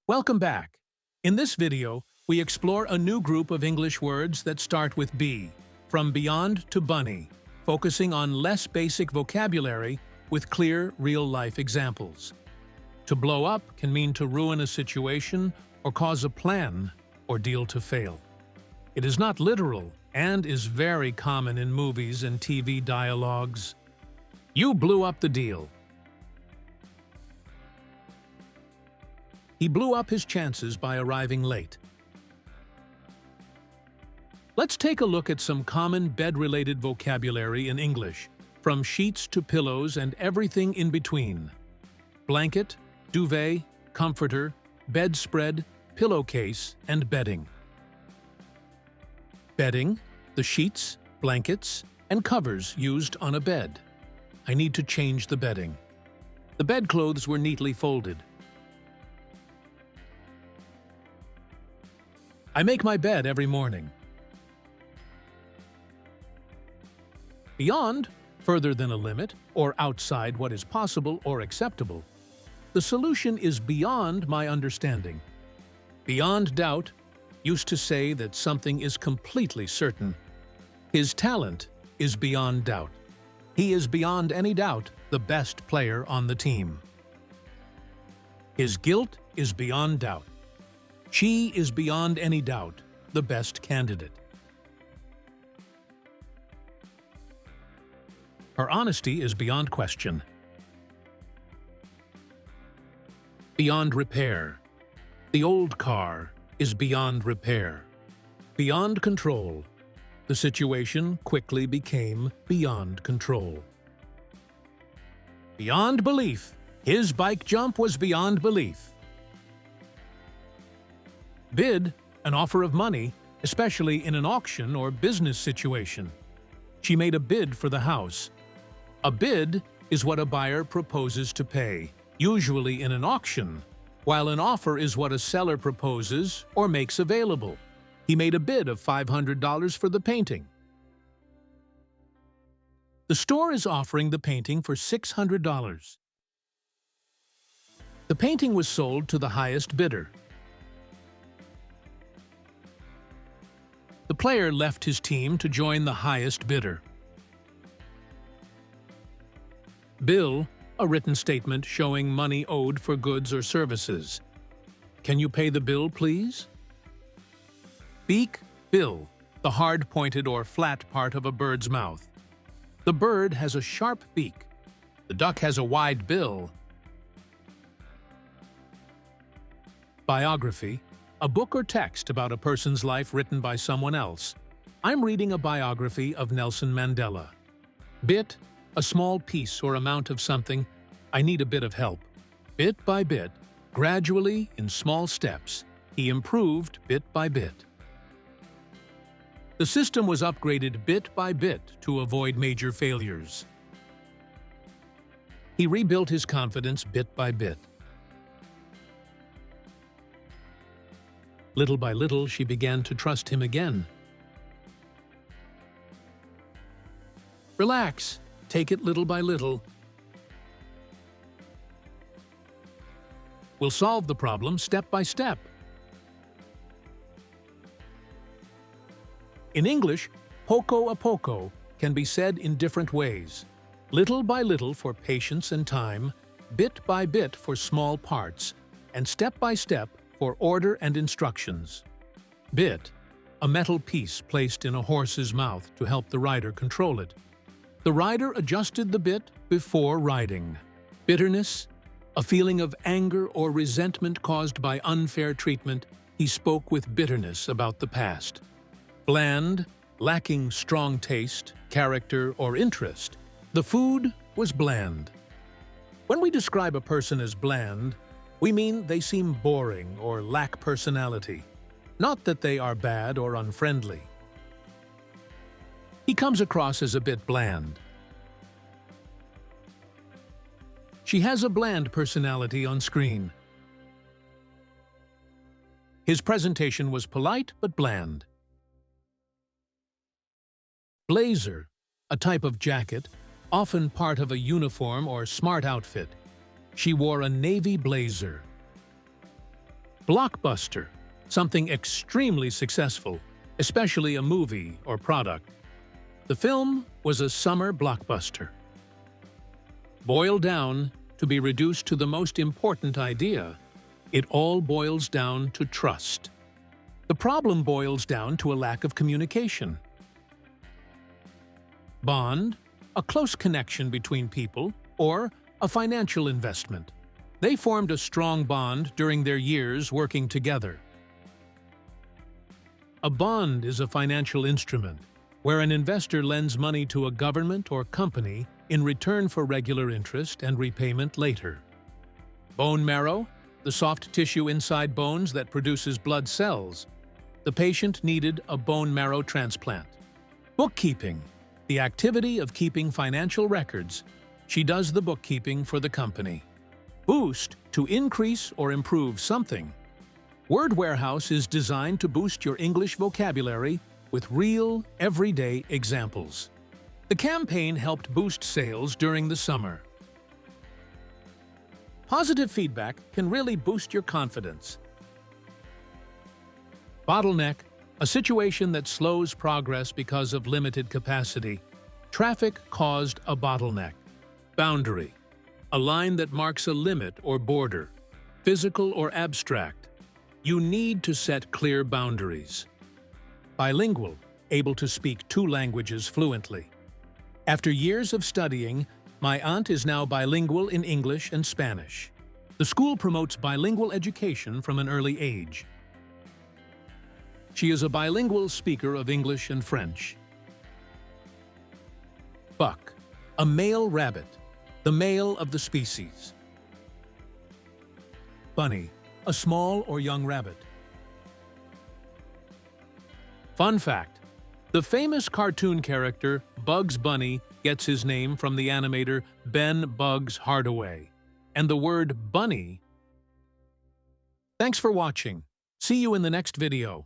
Welcome back. In this video, we explore a new group of English words that start with B, from beyond to bunny, focusing on less basic vocabulary with clear, real-life examples. To blow up can mean to ruin a situation or cause a plan or deal to fail. It is not literal and is very common in movies and TV dialogues. You blew up the deal. He blew up his chances by arriving late. Let's take a look at some common bed-related vocabulary in English, from sheets to pillows and everything in between. Blanket, duvet, comforter, bedspread, pillowcase, and bedding. Bedding, the sheets, blankets, and covers used on a bed. I need to change the bedding. The bedclothes were neatly folded. I make my bed every morning. Beyond, further than a limit, or outside what is possible or acceptable. The solution is beyond my understanding. Beyond doubt used to say that something is completely certain. His talent is beyond doubt. He is beyond any doubt the best player on the team. His guilt is beyond doubt. She is beyond any doubt the best candidate. Her honesty is beyond question. Beyond repair. The old car is beyond repair. Beyond control. The situation quickly became beyond control. Beyond belief. His bike jump was beyond belief. Bid, an offer of money, especially in an auction or business situation. She made a bid for the house. A bid is what a buyer proposes to pay, usually in an auction, while an offer is what a seller proposes or makes available. He made a bid of $500 for the painting. The store is offering the painting for $600. The painting was sold to the highest bidder. The player left his team to join the highest bidder. Bill, a written statement showing money owed for goods or services. Can you pay the bill, please? Beak, bill, the hard-pointed or flat part of a bird's mouth. The bird has a sharp beak. The duck has a wide bill. Biography, a book or text about a person's life written by someone else. I'm reading a biography of Nelson Mandela. Bit, a small piece or amount of something. I need a bit of help. Bit by bit, gradually, in small steps, he improved bit by bit. The system was upgraded bit by bit to avoid major failures. He rebuilt his confidence bit by bit. Little by little, she began to trust him again. Relax. Take it little by little. We'll solve the problem step by step. In English, poco a poco can be said in different ways. Little by little for patience and time, bit by bit for small parts, and step by step for order and instructions. Bit, a metal piece placed in a horse's mouth to help the rider control it. The rider adjusted the bit before riding. Bitterness, a feeling of anger or resentment caused by unfair treatment. He spoke with bitterness about the past. Bland, lacking strong taste, character, or interest. The food was bland. When we describe a person as bland, we mean they seem boring or lack personality, not that they are bad or unfriendly. He comes across as a bit bland. She has a bland personality on screen. His presentation was polite but bland. Blazer, a type of jacket, often part of a uniform or smart outfit. She wore a navy blazer. Blockbuster, something extremely successful, especially a movie or product. The film was a summer blockbuster. Boil down, to be reduced to the most important idea, it all boils down to trust. The problem boils down to a lack of communication. Bond, a close connection between people, or a financial investment. They formed a strong bond during their years working together. A bond is a financial instrument where an investor lends money to a government or company in return for regular interest and repayment later. Bone marrow, the soft tissue inside bones that produces blood cells. The patient needed a bone marrow transplant. Bookkeeping, the activity of keeping financial records. She does the bookkeeping for the company. Boost, to increase or improve something. Word Warehouse is designed to boost your English vocabulary with real, everyday examples. The campaign helped boost sales during the summer. Positive feedback can really boost your confidence. Bottleneck, a situation that slows progress because of limited capacity. Traffic caused a bottleneck. Boundary, a line that marks a limit or border, physical or abstract. You need to set clear boundaries. Bilingual, able to speak 2 languages fluently. After years of studying, my aunt is now bilingual in English and Spanish. The school promotes bilingual education from an early age. She is a bilingual speaker of English and French. Buck, a male rabbit, the male of the species. Bunny, a small or young rabbit. Fun fact: the famous cartoon character Bugs Bunny gets his name from the animator Ben Bugs Hardaway, and the word bunny. Thanks for watching. See you in the next video.